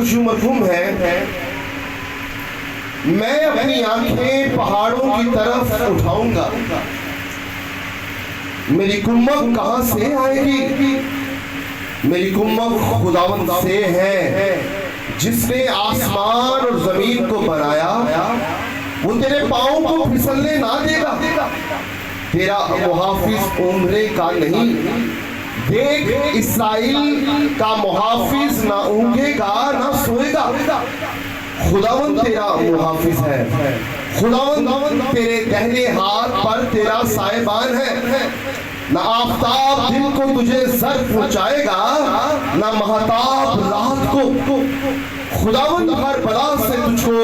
कुछ मरहूम है, मैं अपनी आंखें पहाड़ों की तरफ उठाऊंगा, मेरी कुम्मत कहां से आएगी? मेरी कुम्मत खुदावंद से है जिसने आसमान और जमीन को बनाया। वो तेरे पाँव को फिसलने ना देगा। तेरा मुहाफिज उम्रे का नहीं। देख, इस्राएल का मुहाफिज ना ऊँघेगा ना सोएगा। खुदावंद तेरा मुहाफिज है। खुदावंद तेरे दाहिने हाथ पर तेरा साहिबान है। ना आफताब दिन को तुझे सर पहुंचाएगा, ना महताब रात को। खुदावंद हर बला से तुझको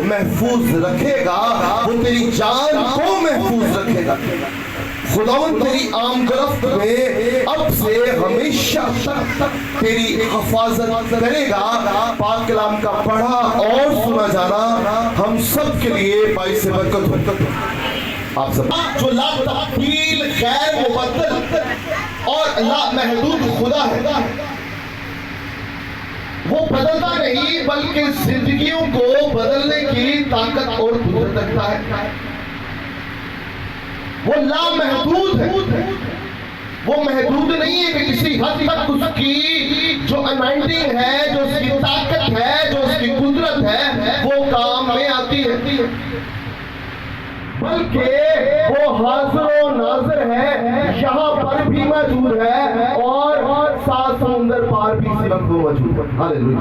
महफूज रखेगा। वो तेरी जान को महफूज रखेगा। खुदावंद तेरी आमगिरफ्त में अब से हमेशा तक तेरी हिफाजत करेगा। पाक कलाम का पढ़ा और सुना जाना हम सब के लिए बाइस से बरकत हो। आप सब जो ला तब्दील गैर मुबद्दल और ला महदूद खुदा है, वो बदलता नहीं बल्कि जिंदगियों को बदलने की ताकत और कुदरत रखता है। वो ला महदूद है। वो महदूद नहीं है कि किसी हद तक उसकी जो अनॉइंटिंग है, जो उसकी ताकत है, जो उसकी कुदरत है, वो काम में आती है, बल्कि वो हाजिर नाज़िर है, यहाँ पर भी मौजूद है और सात समुंदर पार भी इसी वक्त वो मौजूद है। हालेलुया।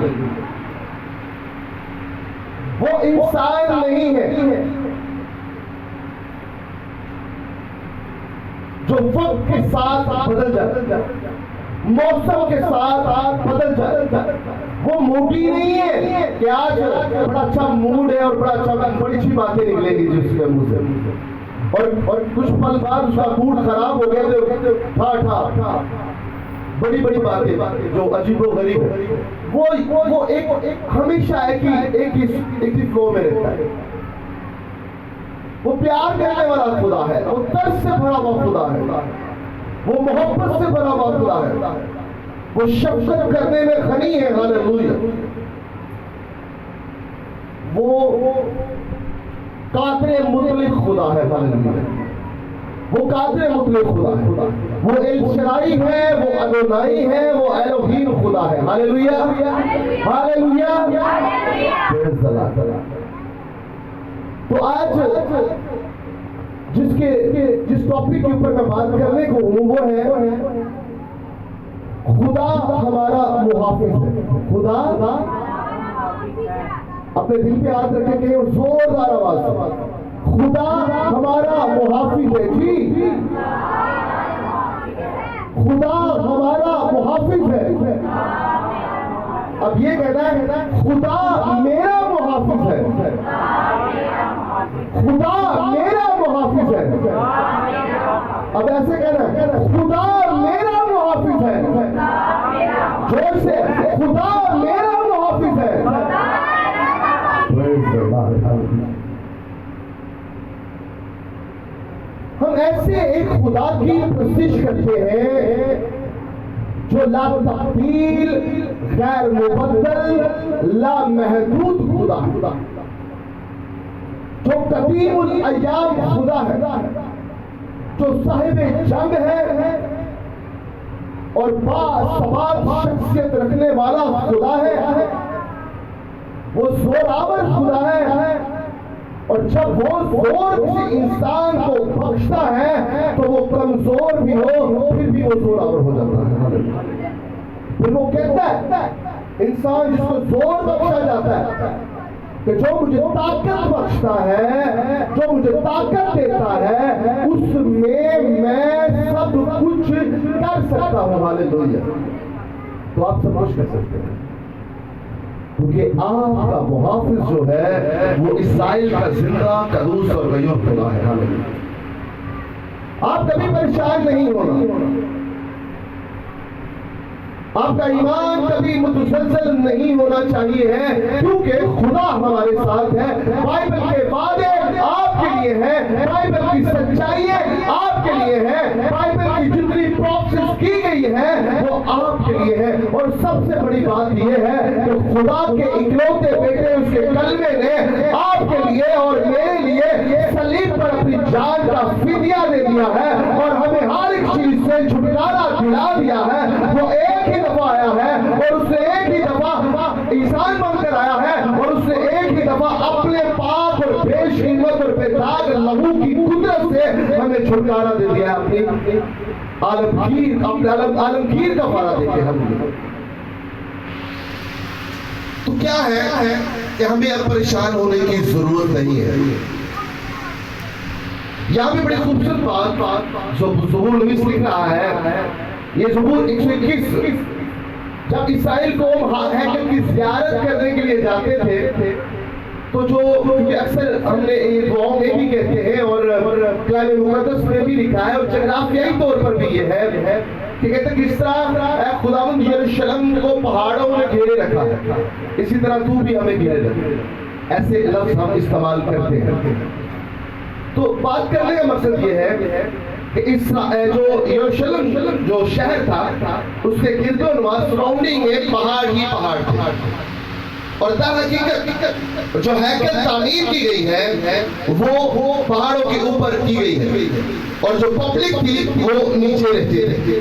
वो इंसान नहीं है जो वक्त के साथ बदल जाता, मौसम के साथ बदल जाता। वो मूडी नहीं है कि आज बड़ा अच्छा मूड है और बड़ा अच्छा बड़ी अच्छी बातें निकलेंगी जिसके मुंह से, और कुछ पल बाद उसका मूड खराब हो गया तो ठा बड़ी बड़ी बातें जो अजीबो गरीब है। वो एक हमेशा एक ही फ्लो में रहता है। वो प्यार करने वाला खुदा है। वो दर्द से भरा हुआ खुदा है। वो मोहब्बत से भरा हुआ खुदा है। वो शफ़क़त करने में गनी है। हालेलुया। वो कादिर मुतलिक खुदा है। हालेलुया। वो कादिर मुतलिक खुदा है। वो एल शराई है, वो अदोनाई है, वो एलोहीम खुदा है। हालेलुया। हालेलुया। तो आज जिस टॉपिक के ऊपर मैं बात करने को हूं वो है खुदा हमारा मुहाफिज है। खुदा अपने दिल पे हाथ रखे के जोरदार आवाज से, खुदा हमारा मुहाफिज है। जी, खुदा हमारा मुहाफिज है। अब ये कहना है खुदा मेरा मुहाफिज है। खुदा मेरा मुहाफिज है। अब ऐसे कहना है खुदा मेरा मुहाफिज है। जोर से, खुदा मेरा मुहाफिज है। हम ऐसे एक खुदा की प्रस्तिश करते हैं जो ला तब्दील गैर मुबद्दल ला महदूद खुदा, जो कदीमुल अय्याम खुदा है, जो साहिब जंग है और बासबाब शख्सियत रखने वाला खुदा है। वो जोरावर खुदा है और जब वो जोर किसी इंसान को बख्शता है तो वो कमजोर भी हो फिर भी वो जोरावर हो जाता है। फिर वो कहता है इंसान जिसको जोर बख्शा जाता है कि जो मुझे ताकत बख्शता है, जो मुझे ताकत देता है, उसमें मैं सब कुछ कर सकता हूँ। हालेलुया। तो आप सब कुछ कर सकते हैं क्योंकि आपका मुहाफिज जो है वो इस्राएल का जिंदा कदूस और गयूब खुदा है। आप कभी परेशान नहीं होना। आपका ईमान कभी मुतसलसल नहीं होना चाहिए है क्योंकि खुदा हमारे साथ है। बाइबल के वादे आपके लिए है, बाइबल की सच्चाई आपके लिए है, बाइबल की जितनी प्रोफेसीज की गई लिए है वो आपके लिए है। और सबसे बड़ी बात यह है कि खुदा के इकलौते बेटे उसके कलमे ने आपके लिए और मेरे लिए सलीब पर अपनी जान का फिदिया दे दिया है और हमें हर एक चीज से छुटकारा दिला दिया है। वो एक ही दफा आया है और उसने एक ही दफा इंसान बनकर आया है और उसने एक ही दफा अपने पाप और बेशकीमत और बेदाग लहू की कुदरत से हमें छुटकारा दे दिया है। अपनी आलमगीर का फायदा देके हम। तो क्या है कि हमें अब परेशान होने की जरूरत नहीं है। यहाँ पे बड़ी खूबसूरत बात जो ज़बूर नवीस लिख रहा है, ये ज़बूर 121, जब इसराइल को हैकल की ज़ियारत करने के लिए जाते थे तो जो अक्सर हमने दुआओं में भी कहते हैं और कलाम मुक़द्दस में भी लिखा है और जगराफियाई तौर पर भी ये है कि कहते हैं किस तरह खुदावंद यरूशलेम को पहाड़ों में घेरे रखा है, इसी तरह तू भी हमें घेरे रखा। ऐसे लफ्ज़ हम इस्तेमाल करते हैं। तो बात करने का मकसद ये है कि इस जो यरूशलेम जो शहर था उसके गिर्दोनुमा सराउंडिंग में पहाड़ ही पहाड़ थे और दरहकीकत जो हैकल तामीर की गई है वो पहाड़ों के ऊपर की गई है और जो पब्लिक थी वो नीचे रहती थी।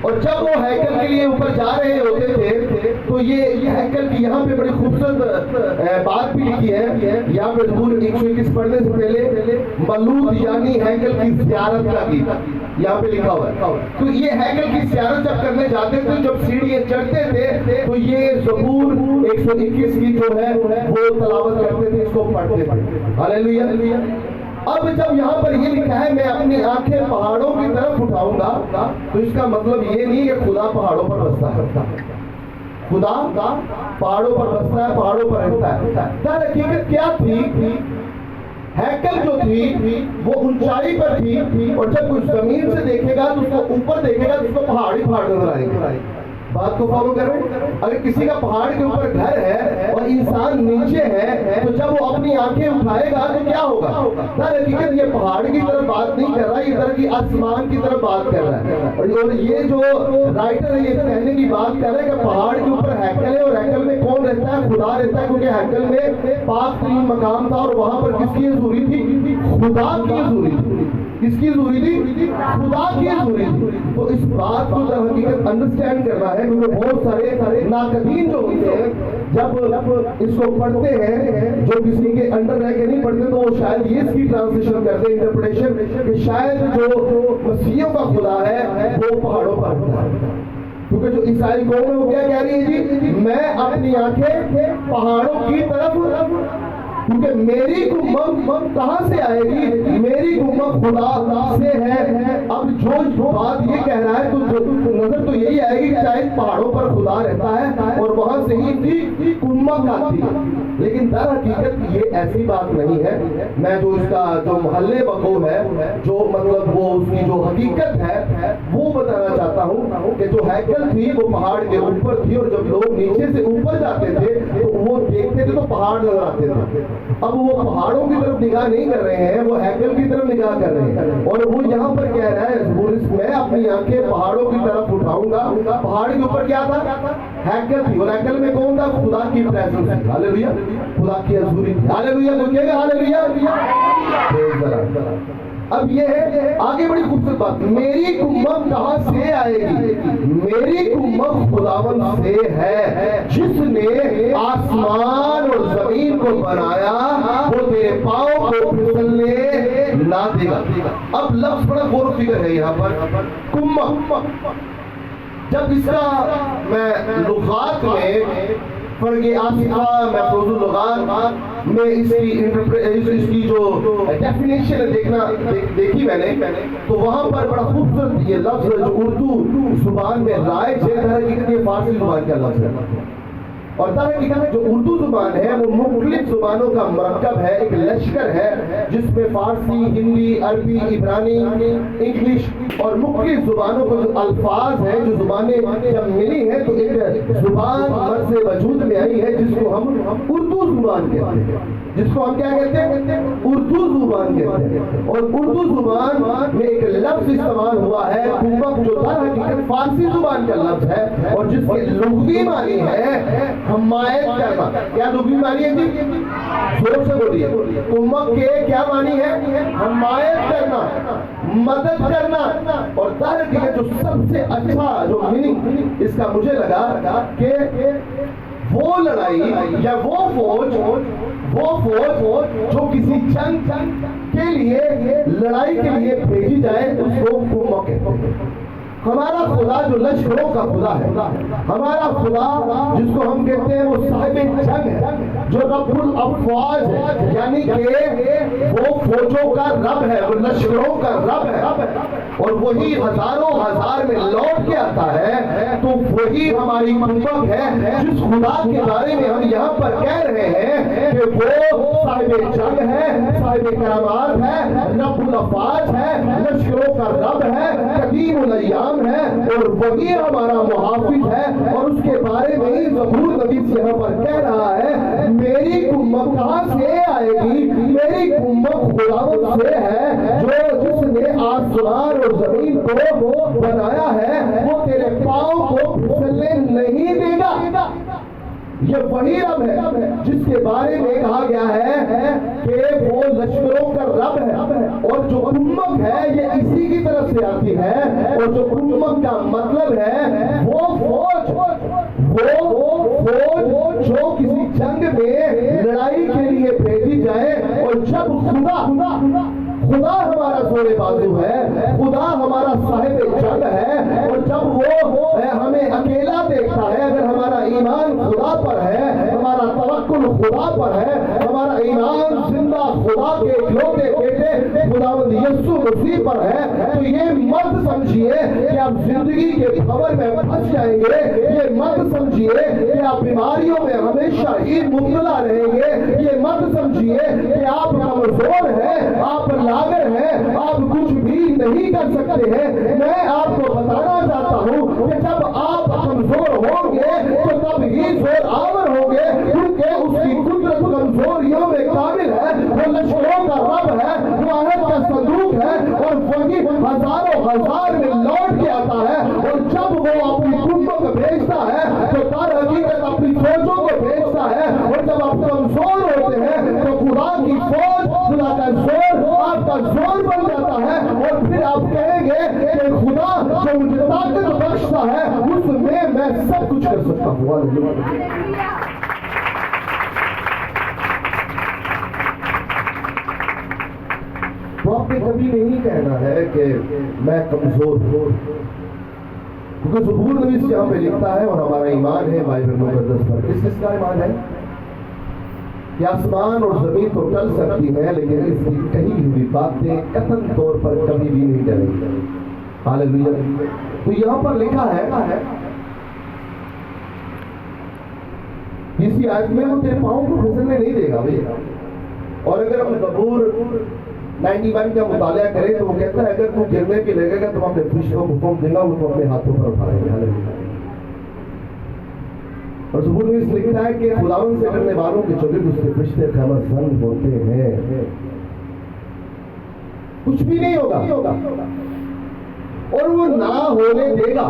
और जब वो हैकल के लिए ऊपर जा रहे होते थे तो ये हैकल की यहाँ पे बड़ी खूबसूरत बात भी लिखी है। यहाँ पे ज़बूर 121 पढ़ने से पहले मलूद यानी हैकल की ज़ियारत का गीत यहाँ पे लिखा हुआ है। तो ये हैकल की ज़ियारत जब करने जाते थे, जब सीढ़ियाँ चढ़ते थे तो ये ज़बूर 121 की जो है वो तलावत करते थे, इसको पढ़ते थे। हालेलुया। अब जब यहाँ पर ये लिखा है मैं अपनी आंखें पहाड़ों की तरफ उठाऊंगा, तो इसका मतलब ये नहीं है खुदा पहाड़ों पर बसता है। खुदा पहाड़ों पर बसता है, पहाड़ों पर रहता है। दर हकीकत क्या थी, हैकल जो थी वो ऊंचाई पर थी और जब कोई जमीन से देखेगा तो उसको ऊपर देखेगा तो उसको पहाड़ ही पहाड़ नजर आएंगे। बात को फॉलो करें, अगर किसी का पहाड़ के ऊपर घर है और इंसान नीचे है तो जब वो अपनी आंखें उठाएगा तो क्या होगा? हकीकत ये पहाड़ की तरफ बात नहीं कर रहा, ये तरह की आसमान की तरफ बात कर रहा है। और ये जो राइटर है ये कहने की बात कर रहा है कि पहाड़ के ऊपर हैकल है और हैकल में कौन रहता है? खुदा रहता है, क्योंकि हैकल में पाक तरीन मकाम था और वहां पर किसकी हज़ूरी थी? खुदा की हज़ूरी थी। किसकी हज़ूरी थी? खुदा की हज़ूरी थी। तो इस बात को दर हकीकत अंडरस्टैंड करना है, क्योंकि बहुत सारे नाकदीन जो होते हैं जब इसको पढ़ते हैं, जो किसी के अंडर रह के नहीं पढ़ते तो वो शायद ये इसकी ट्रांसलेशन करते हैं, इंटरप्रिटेशन, कि शायद जो मसीहियों का खुदा है वो पहाड़ों पर होता है। क्योंकि जो ईसाई कौम है वो क्या कह रही है जी? मैं अपनी आंखें पहाड़ों की तरफ, क्योंकि मेरी कुम्मत कहां से आएगी? मेरी कुम्मत खुदा से है। अब जो बात ये कह रहा है तो नजर तो यही आएगी कि शायद पहाड़ों पर खुदा रहता है और वहां से ही इनकी कुम्मत आती है। लेकिन दर हकीकत ये ऐसी बात नहीं है। मैं जो इसका जो महल्ले बको है, जो मतलब वो उसकी जो हकीकत है वो बताना चाहता हूँ कि जो हैकल थी वो पहाड़ के ऊपर थी और जब लोग नीचे से ऊपर जाते थे तो वो देखते थे तो पहाड़ नजर आते थे। अब वो पहाड़ों की तरफ निगाह नहीं कर रहे हैं, वो हैकल की तरफ निगाह कर रहे हैं। और वो यहाँ पर कह रहा है मैं अपनी आंखें पहाड़ों की तरफ उठाऊंगा। पहाड़ के ऊपर क्या था? हैकल थी। और हैकल में कौन था? खुदा की प्रेजेंस थी। हालेलुया, खुदा की हज़ूरी थी। हालेलुया, बोलिएगा हालेलुया। अब ये है आगे बड़ी खूबसूरत बात, मेरी कुम्मत कहां से आएगी? मेरी कुम्मत खुदावंद से है जिसने आसमान और जमीन को बनाया, वो तेरे पांव को फिसलने ना देगा। अब लफ्ज बड़ा गौर फिक्र है यहाँ पर, कुम्मत। जब इसका मैं लुगात में फर्क आसिफा महफूजुल लुगात में इसकी जो डेफिनेशन देखी मैंने, तो वहां पर बड़ा खूबसूरत ये लफ्ज जो उर्दू जुबान में राइज है, हकीकत ये फारसी जुबान का लफ्ज है। और हकीकत जो उर्दू जुबान है वो मुख्तलिफ जुबानों का मरकब है, एक लश्कर है जिसमें फारसी, हिंदी, अरबी, इब्रानी, इंग्लिश और मुख्तलिफ जुबानों को जो अल्फाज हैं, जो जुबानें जब मिली हैं तो एक जुबान मर्ज़ वजूद में आई है जिसको हम उर्दू जुबान कहते हैं, जिसको हम क्या कहते हैं, उर्दू जुबान कहते हैं। और उर्दू जुबान में एक लफ्ज इस्तेमाल हुआ है कुम्मक, जो हकीकत फारसी जुबान का लफ्ज है और जिसके लुग़वी मानी है हमायत करना। क्या लुग़वी मानी है जी? जोर से बोलिए। कुम्मक के क्या मानी है? हमायत करना, मदद करना। और हकीकत जो सबसे अच्छा जो मीनिंग इसका मुझे लगा कि वो लड़ाई या वो फौज जो किसी जंग के लिए, लड़ाई के लिए भेजी जाए उसको कुम्मक कहते हैं। हमारा खुदा जो लश्करों का खुदा है, हमारा खुदा जिसको हम कहते हैं वो साहिब जंग है, जो रब्बुल अफ़वाज है, यानी कि वो फौजों का रब है, वो लश्करों का रब है और वही हजारों हजार में लौट के आता है। तो वही हमारी कुम्मक है जिस खुदा के बारे में हम यहाँ पर कह रहे हैं कि वो साहिब जंग है, साहिब करामात है, रब्बुल अफ़वाज है, लश्करों का रब है, कदीमुल अय्याम है और वही हमारा मुहाफिज है। और उसके बारे में ही ज़बूर नबी यहाँ पर कह रहा है, मेरी कुम्मक कहाँ से आएगी? मेरी कुम्मक खुदावंद से है जो जिसने आसमान और जमीन को बनाया है, वो तेरे पाँव को फिसलने नहीं देगा। ये वही रब है जिसके बारे में कहा गया है कि वो लश्करों का रब है। और जो कुम्मक है ये इसी की तरफ से आती है। और जो कुम्मक का मतलब है वो फौज जो किसी जंग में लड़ाई के लिए भेजी जाए। और जब खुदा हमारा जोरे बाजू है, खुदा हमारा साहिब जंग है और जब वो हमें अकेला देखता है, अगर हमारा ईमान खुदा पर है, हमारा तवक्कुल खुदा पर है, हमारा ईमान जिंदा खुदा के इकलौते बेटे खुदावंद यीशु मसीह पर है, तो ये मत समझिए कि आप जिंदगी के खबर में फंस जाएंगे। ये मत समझिए कि आप बीमारियों में हमेशा ही मुब्तला रहेंगे। ये मत समझिए कि आप कमजोर हैं, आप लागर हैं, आप कुछ भी नहीं कर सकते हैं। मैं आपको बताना चाहता हूँ कि जब आप कमजोर होंगे तो तब ही जोर आवर होंगे, क्योंकि उसकी कुदरत कमजोरियों में काबिल है। वो लश्करों का रब है, वो अहद का संदूक है और वही हजारों हजार में लौट के आता है। और जब वो अपनी कुम्मक भेजता है तो दर हकीकत अपनी फौजों को भेजता है। और जब आप कमजोर होते हैं तो खुदा की फौज, खुदा का जोर आपका जोर बन जाता है। और फिर आप कहेंगे कि खुदा जो मुझे ताकत बख्शता है उसमें मैं सब कुछ कर सकता हूँ। तो आपने कभी नहीं कहना है कि मैं कमजोर हूँ, क्योंकि ज़बूर नबी यहाँ पे लिखता है और हमारा ईमान है बाइबल मुक़द्दस पर। किसका ईमान है कि आसमान और जमीन तो टल सकती है लेकिन इसकी कही हुई बातें कथन तौर पर कभी भी नहीं टलेंगी। हालेलुया। तो यहाँ पर लिखा है इसी आयत में वो तेरे पाँव को फिसलने नहीं देगा भैया। और अगर हम ज़बूर 91 का मुताला करें तो वो कहता है अगर तू गिरने की लगेगा तो अपने फरिश्तों को हुक्म देगा, वो तो अपने हाथों पर उठाएंगे। हालेलुया। और ज़बूर में लिखता है कि खुदावंद से डरने वालों के चौबीस उसके फरिश्ते ख़ैमतज़न होते हैं, कुछ भी नहीं होगा और वो ना होने देगा।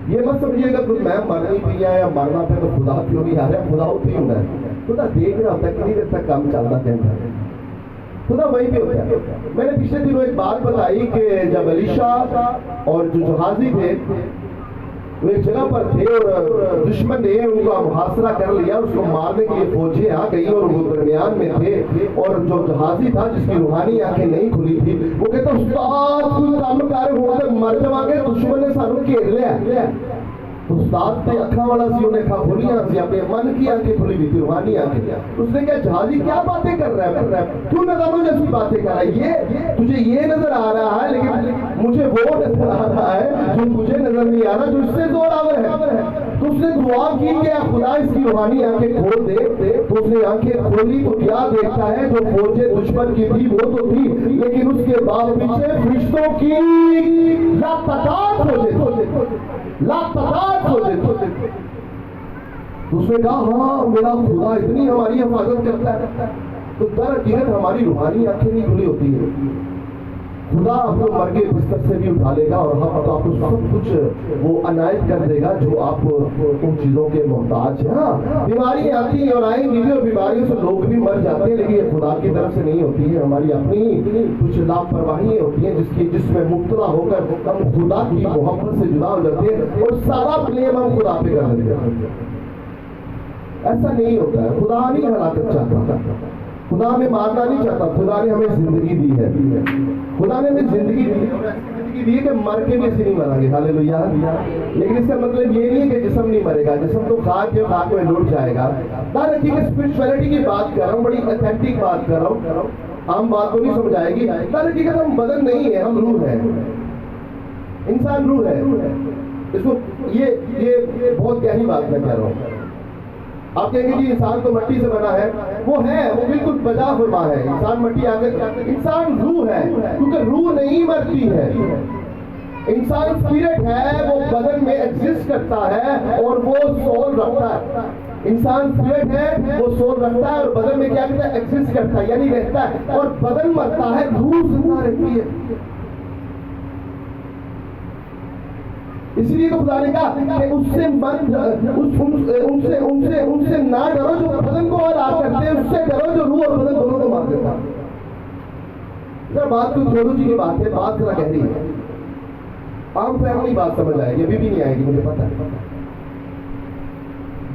ये मत समझिएगा कि मैं मरनी पिया या मरना पे तो खुदा क्यों नहीं आ रहा, खुदा होती होता है, खुदा देख रहा होता है कितनी देर तक काम चलता है, खुदा वहीं पे होता है। मैंने पिछले दिनों एक बात बताई कि जब एलीशा और जो जहाजी थे वो एक जगह पर थे और दुश्मन ने उनका मुहासरा कर लिया, उसको मारने के लिए फौजें आ गई और वो दरमियान में थे। और जो जहाजी था जिसकी रूहानी आंखें नहीं खुली थी वो कहता उस्ताद कोई काम कर होकर मर जावांगे, दुश्मन ने सानू घेर लिया। उस्ताद ने अखा वाला सी, उन्हें अखा खोलियां सी, अपने मन की आंखें खुली हुई थी, रूहानी आंखें। उसने कहा जहाजी क्या बातें कर रहा है, क्यों नजारों जैसी बातें कर रहा है, ये तुझे ये नजर आ रहा है लेकिन मुझे वो नजर आ रहा है जो मुझे नजर नहीं आ रहा, जो इससे जोरावर है। तो उसने दुआ की कि खुदा इसकी रूहानी आंखें खोल दे। तो उसने आंखें खोली तो क्या देखता है, जो फौजें दुश्मन की थी वो तो थी, लेकिन उसके बाद पीछे फरिश्तों की लातादाद फौजें। उसने कहा हाँ मेरा खुदा इतनी हमारी हिफाजत करता है। तो दर हकीकत हमारी रूहानी आंखें नहीं खुली होती है। खुदा आपको मर के बिस्तर से भी उठा लेगा और हम तो आपको सब कुछ वो अनायत कर देगा जो आप उन चीजों के मोहताज हैं। हाँ, बीमारी आती है और आएंगी भी, और बीमारियों से लोग भी मर जाते हैं, लेकिन ये खुदा की तरफ से नहीं होती है, हमारी अपनी कुछ लापरवाही होती है जिसमें मुब्तला होकर हम खुदा की मोहब्बत से जुदा हो जाते हैं और सारा ब्लेम हम खुदा पे कर देते हैं। ऐसा नहीं होता है। खुदा नहीं हलाकत चाहता, खुदा हमें मारना नहीं चाहता। खुदा ने हमें जिंदगी दी है, खुदा ने हमें जिंदगी दी है कि मर के भी ऐसे नहीं मरेंगे। हालेलुया। लेकिन इसका मतलब ये नहीं है कि जिस्म नहीं मरेगा, जिस्म तो खा के लौट जाएगा। ठीक है, स्पिरिचुअलिटी की बात कर रहा हूँ, बड़ी ऑथेंटिक बात कर रहा हूँ, आम बात को नहीं समझाएगी। ठीक है, हम बदन नहीं है, हम रूह है, इंसान रूह है। इसको ये बहुत गहरी बात मैं कह रहा हूँ। आप कहेंगे जी इंसान तो मिट्टी से बना है, वो बिल्कुल बजा फरमा है। इंसान मिट्टी आकर, इंसान रूह है, क्योंकि रूह नहीं मरती है। इंसान स्पिरिट है, वो बदन में एग्जिस्ट करता है और वो सोल रखता है। इंसान स्पिरिट है, वो सोल रखता है और बदन में क्या करता है, एग्जिस्ट करता है, यानी रहता है। और बदन मरता है, रूह जिंदा रहती है। इसलिए तो खुदा ने कहा कि उससे उनसे ना डरो जो बदन को हलाक करते हैं, उससे डरो जो रूह और बदन दोनों को मार देता है। जरा बात कोई थोड़ी की बात है, बात जरा गहरी है। आम फैमिली बात समझ आएगी, अभी भी नहीं आएगी, मुझे पता है।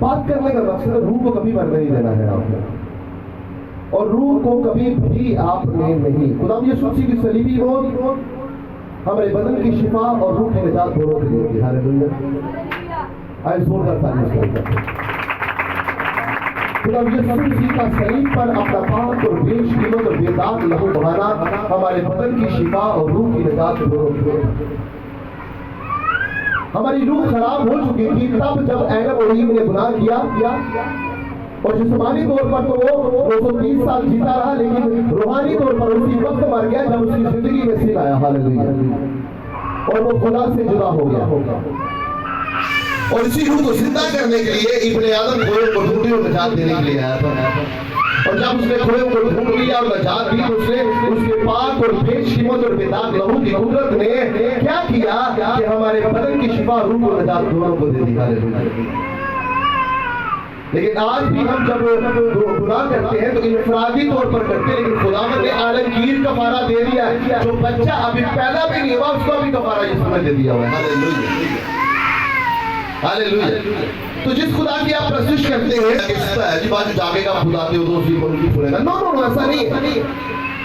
बात करने का मकसद रूह को कभी मरने नहीं देना है आपने, और रूह को कभी भी आपने नहीं। खुदा यीशु मसीह की सलीबी मौत हमारे बदन की शिफा और रूह की निजात दोनों के लिए होगी। हालेलुया। आए जोरदार ताली से खुदा यीशु मसीह का सलीब पर अपना पाक और बेशकीमत और बेदाग लहू बहाना हमारे बदन की शिफा और रूह की निजात दोनों के लिए। हमारी रूह खराब हो चुकी थी तब जब आदम और ईव ने गुनाह किया, और जिस्मानी तौर पर तो वो 230 साल जीता रहा, लेकिन रूहानी तौर पर उसी वक्त मर गया जब उसकी जिंदगी में सिर आया। हालेलुया। और वो खुदा से जुदा हो गया। और इसी रूह को जिंदा करने के लिए इब्ने आदम खोए को ढूंढी और निजात देने के लिए आया था। और जब उसने खोए को ढूंढ लिया और निजात दी, तो उसने उसके पाक और बेशकीमत और बेदाग लहू की कुदरत ने क्या किया कि हमारे बदन की शिफा, रूह को निजात दोनों को दे दी। हालेलुया। लेकिन आज भी हम जब गुनाह करते हैं तो इनफरादी तौर पर करते हैं, लेकिन खुदावंद ने आलमगीर कफारा दे दिया है। जो बच्चा अभी पैदा भी नहीं हुआ उसको भी कफारा यीशु ने दे दिया हुआ है। हालेलुया। हालेलुया। तो जिस खुदा की आप प्रस्तुत करते हैं जी बाजू जागेगा खुदा के उधर उसी पर उनकी सुनेगा, नो ऐसा नहीं है।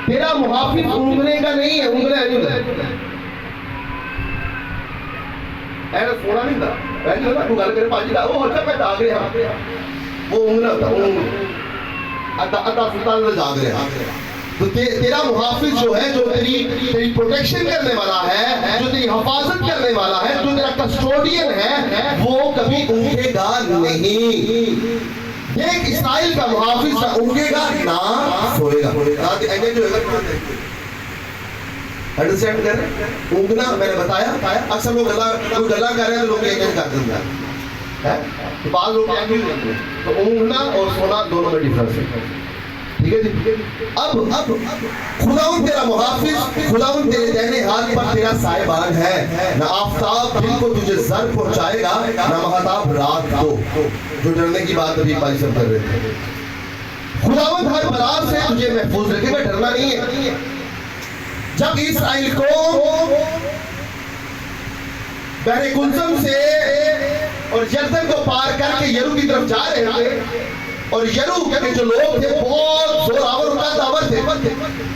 तेरा मुहाफिज ऊँगने का नहीं है, ऊँगने ऐसा सोना नहीं था। ऐसे ना तू गल करे पाजी दा वो अच्छा मैं जाग रहा, वो ऊँगना था, अता सुल्तान में जाग रहा। तो तेरा मुहाफिज जो है, जो तेरी प्रोटेक्शन करने वाला है, जो तेरी हिफाजत करने वाला है, जो तेरा कस्टोडियन है, वो कभी ऊँगेगा नहीं। देख इस्राइल का मुहाफिज ना ऊँगेगा ना सोएगा। अंडरस्टैंड कर रहे? ऊँगना मैंने बताया, अक्सर लोग गला कर रहे हैं तो लोग एक कर देंगे है, तो बाद लोग तो ऊँगना और सोना दोनों में डिफरेंस है। ठीक है जी। अब खुदावंद तेरा मुहाफिज, खुदावंद तेरे दाहिने हाथ पर तेरा साहिबान है। ना आफताब दिन को तुझे जर पहुंचाएगा, ना महताब रात को। जो डरने की बात अभी भाई सब कर रहे थे। खुदावंद हर बला से तुझे महफूज रखेगा, डरना नहीं है। जब इस्राइल को बहरे कुलसम से और यरदन को पार करके यरू की तरफ जा रहे थे, और यरू के जो लोग थे बहुत जोरावर ताकतवर थे,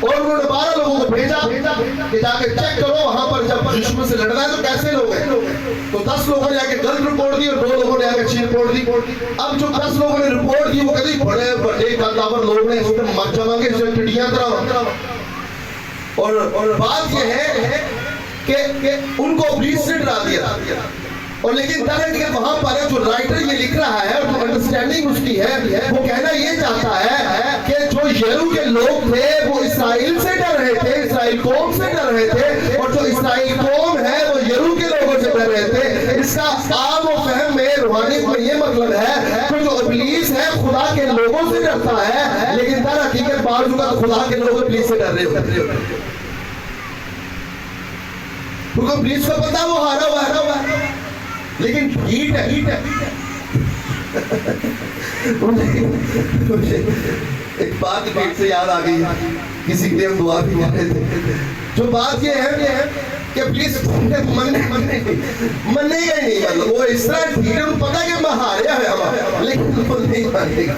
और उन्होंने 12 लोगों को भेजा कि जाके चेक करो वहां पर जब दुश्मन से लड़ना है तो कैसे लोग हैं। तो 10 लोगों ने आके गलत रिपोर्ट दी और 2 लोगों ने आके अच्छी रिपोर्ट दी। अब जो 10 लोगों ने रिपोर्ट दी वो कहते बड़े बड़े ताकतवर लोग हैं, इसमें मर जाएंगे, इसमें टिड्डियां तरह। और बात यह है कि उनको इब्लीस ने डरा दिया। और लेकिन दरअसल वहां पर जो राइटर ये लिख रहा है और जो अंडरस्टैंडिंग उसकी है वो कहना ये चाहता है कि जो यरू के लोग थे वो इसराइल से डर रहे थे, इसराइल कौम से डर रहे थे, और जो इसराइल कौम है वो यरू के लोगों से डर रहे थे। इसका आम और फहम में रूहानियत में ये मतलब है कि जो इब्लीस है खुदा के लोगों से डरता है, लेकिन दर हकीकत बावजूद खुदा के लोग इब्लीस से डर रहे होते हैं। क्योंकि इब्लीस को पता वो हारा हुआ है, लेकिन हीट है। मुझे एक बात पेट से याद आ गई, किसी के लिए हम दुआ भी कर रहे थे। जो बात ये है कि प्लीज मनेगा नहीं, मतलब वो इस तरह ठीक है, पता है कि मैं हारे है, लेकिन वो नहीं मानेगा,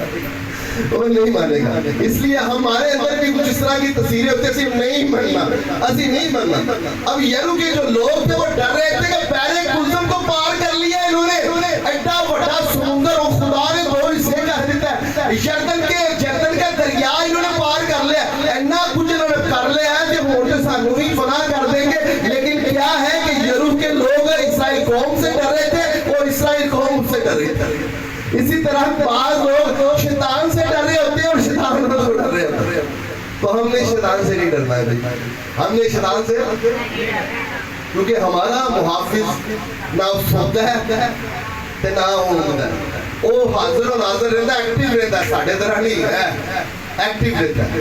वो नहीं मानेगा। इसलिए हमारे अंदर भी कुछ इस तरह की तस्वीरें होती है, सिर्फ नहीं मानना, असि नहीं मानना। अब यरू के जो लोग थे वो डर रहे थे कि पहले कुलसम को पार कर लिया इन्होंने, एड्डा बड़ा समुंदर और खुदा ने दो हिस्से कर दिता है, जर्दन का दरिया इन्होंने पार कर लिया, इतना कुछ इन्होंने कर लिया है कि वो सानू भी फना कर देंगे। लेकिन क्या है कि यरू के लोग इसराइल कौम से डर रहे थे और इसराइल कौम से डर रहे थे। इसी तरह बाज लोग शैतान से डर रहे होते हैं और शैतान से डर रहे होते हैं। तो हमने शैतान से नहीं डरना है भाई, हमने शैतान से, क्योंकि हमारा मुहाफिज ना सोता है ते ना होता है, वो हाजिर और नाज़िर रहता है, एक्टिव रहता है, साढ़े तरह नहीं है, एक्टिव रहता है।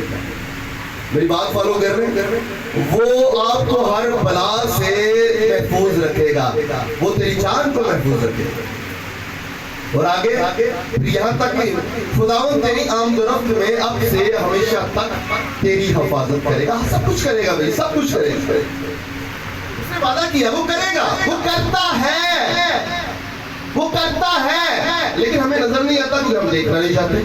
मेरी बात फॉलो कर रहे हैं? वो आपको हर बला से महफूज रखेगा, वो तेरी जान को महफूज रखेगा। और आगे यहाँ तक नहीं, खुदावंद तेरी आमदोरफ्त में अब से हमेशा तक तेरी हिफाजत करेगा। सब कुछ करेगा भाई, सब कुछ करेगा। उसने वादा किया, वो करेगा, वो करता है, वो करता है, लेकिन हमें नजर नहीं आता क्योंकि हम देखना नहीं चाहते।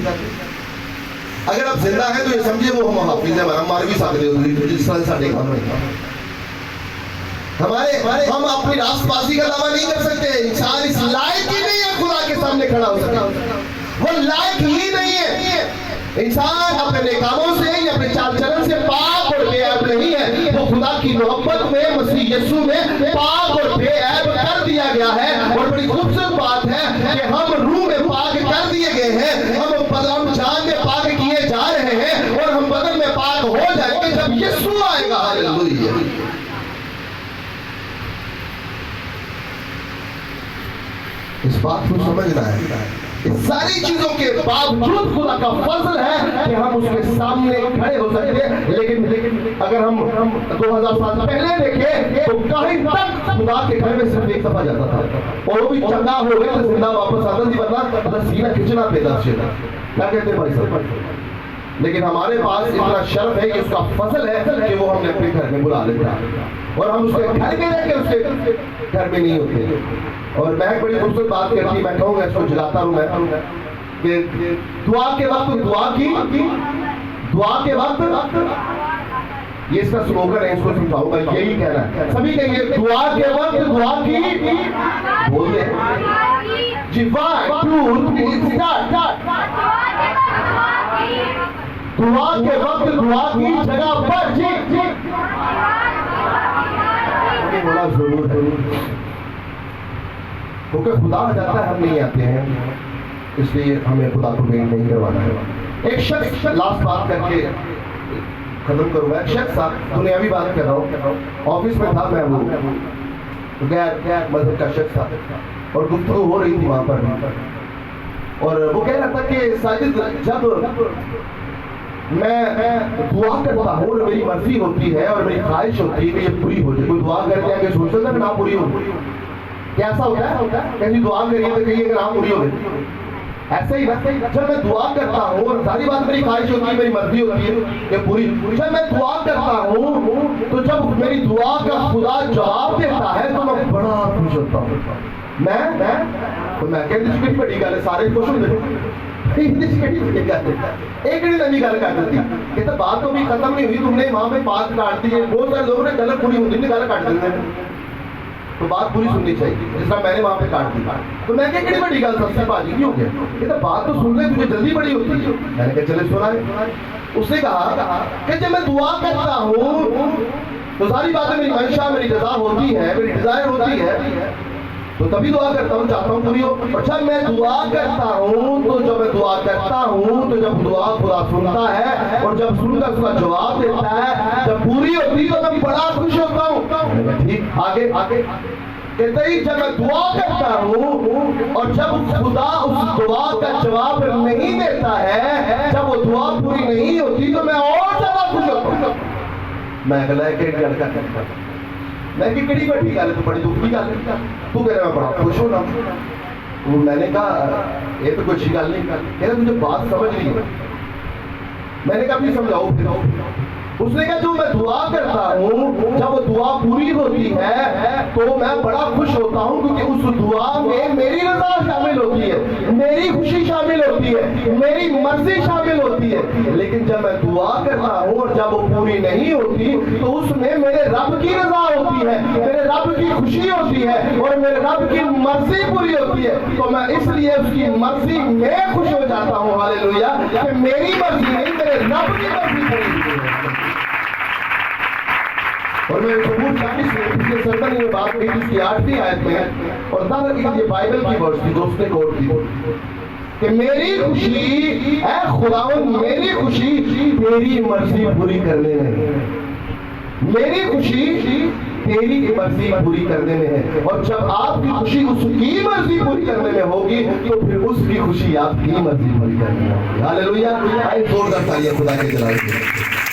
अगर आप जिंदा है तो ये समझिए वो हम हाफिज है, हम मार भी सकते हो जिस तरह साढ़े काम है। हमारे हम अपनी रास्तबाजी का दावा नहीं कर सकते। इंसान इस लायक ही नहीं है खुदा के सामने खड़ा हो सका, वो लायक ही नहीं है। इंसान अपने कामों से या अपने चाल चलन से पाक और बेऐब नहीं है, वो खुदा की मोहब्बत में मसीह यीशु में पाक और बेऐब कर दिया गया है। और बड़ी खूबसूरत बात है कि हम रूह में पाक कर दिए गए हैं, हम जान में पाक किए जा रहे हैं और हम बदन में पाक हो जाएंगे जब यीशु आएगा। हालेलुया। इस बात को समझना है, इस सारी चीजों के बावजूद खुदा का फजल है कि हम उसके सामने खड़े हो सकते हैं। लेकिन अगर हम 2000 साल पहले देखें तो कहीं तक खुदा के घर में सिर्फ एक दफा जाता था और वो भी चंगा हो गए तो जिंदा वापस आता थी, वरना सीना खिंचना पैदा था। क्या कहते हैं भाई साहब? लेकिन हमारे पास इतना शर्फ है कि उसका फजल है कि वो हमने अपने घर में बुला लेता और हम उसके घर में रहकर उसके घर में नहीं होते। और मैं बड़ी खूबसूरत बात करती, मैं कहूँगा इसको जलाता हूँ मैं, कि दुआ के वक्त दुआ की, दुआ के वक्त, ये इसका स्लोगन है, इसको समझाऊंगा, यही कहना है। सभी कहेंगे दुआ के वक्त दुआ की, बोलते हैं जी, 1 2 स्टार्ट। दुआ के वक्त दुआ की जगह पर जी बोला जरूर, क्योंकि खुदा आ जाता है, हम नहीं आते हैं, इसलिए हमें खुदा को वेट नहीं करवाना है। एक शख्स, लास्ट बात करके खत्म करूंगा। एक शख्स था, दुनियावी बात कर रहा हूँ, ऑफिस में था मैं, वो गैर मजहब का शख्स था और गुफ्तगू हो रही थी वहां पर, और वो कह रहा था कि साजिद, जब मैं दुआ करता हूँ और मेरी मर्जी होती है और मेरी ख्वाहिश होती है कि ये पूरी हो जाए, कोई दुआ करते हैं कि सोचता था ना पूरी हो, कैसा होता है? कैसी दुआ करिए तो कहिए कि ना पूरी हो गई। ऐसे ही जब मैं दुआ करता हूँ और सारी बात मेरी ख्वाहिश होती है, मेरी मर्जी होती है कि पूरी, जब मैं दुआ करता हूँ तो जब मेरी दुआ का खुदा जवाब देता है तो मैं बड़ा खुश होता हूँ। मैं कहती बड़ी गल है, सारे खुश होते एक नवी गल कर दी कि तो बात तो भी खत्म नहीं हुई, तुमने वहां पे बात काट दी है। बहुत सारे लोगों ने गलत पूरी होती है, गलत काट देते हैं, तो बात पूरी सुननी चाहिए, जिस तरह मैंने वहां पे काट दी। तो मैं क्या बड़ी गल सबसे बाजी क्यों हो गया, ये तो बात तो सुन ले, तुझे जल्दी बड़ी होती है। मैंने कहा चले सुना है। उसने कहा कि जब मैं दुआ करता हूँ तो सारी बातें मेरी मंशा, मेरी रजा होती है, मेरी डिजायर होती है तो तभी दुआ करता हूँ, चाहता हूँ पूरी हो। और जब मैं दुआ करता हूँ तो जब मैं दुआ करता हूँ तो जब दुआ खुदा सुनता है और जब सुनकर उसका जवाब देता है, जब पूरी होती तो मैं बड़ा खुश होता हूँ। ठीक, आगे आगे कहते ही जब मैं दुआ करता हूँ और जब खुदा उस दुआ का जवाब नहीं देता है, जब वो दुआ पूरी नहीं होती तो मैं और ज्यादा खुश होता हूँ। मैं गला के लड़का करता मैं कि कड़ी बड़ी गल तो बड़ी दुख की गल तू कह रहा मैं बड़ा खुश हो रहा। मैंने कहा ये तो कुछ ही गल नहीं, कह रहा तुझे बात समझ नहीं है। मैंने कहा भी समझाओ। उसने कहा जो मैं दुआ करता हूँ जब वो दुआ पूरी होती है तो मैं बड़ा खुश होता हूँ, क्योंकि उस दुआ में मेरी रजा शामिल होती है, मेरी खुशी शामिल होती है, मेरी मर्जी शामिल होती है। लेकिन जब मैं दुआ करता हूँ और जब वो पूरी नहीं होती तो उसमें मेरे रब की रजा होती है, मेरे रब की खुशी होती है और मेरे रब की मर्जी पूरी होती है। तो मैं इसलिए उसकी मर्जी में खुश हो जाता हूँ, हालेलुया, कि मेरी मर्जी नहीं, मेरे रब की मर्जी पूरी है। और मैं सबूत पिछले संदर्भ में बात की जिसकी 8वीं आयत में, और ये बाइबल की वर्स थी जो उसने कोट की कि मेरी खुशी ऐ खुदावंद, मेरी खुशी तेरी मर्जी पूरी करने में है, मेरी खुशी तेरी मर्जी पूरी करने में है। और जब आपकी खुशी उसकी मर्जी पूरी करने में होगी तो फिर उसकी खुशी आपकी मर्जी पूरी करने में होगी। हालेलुया। जोरदार तालियां खुदा के जलाल के।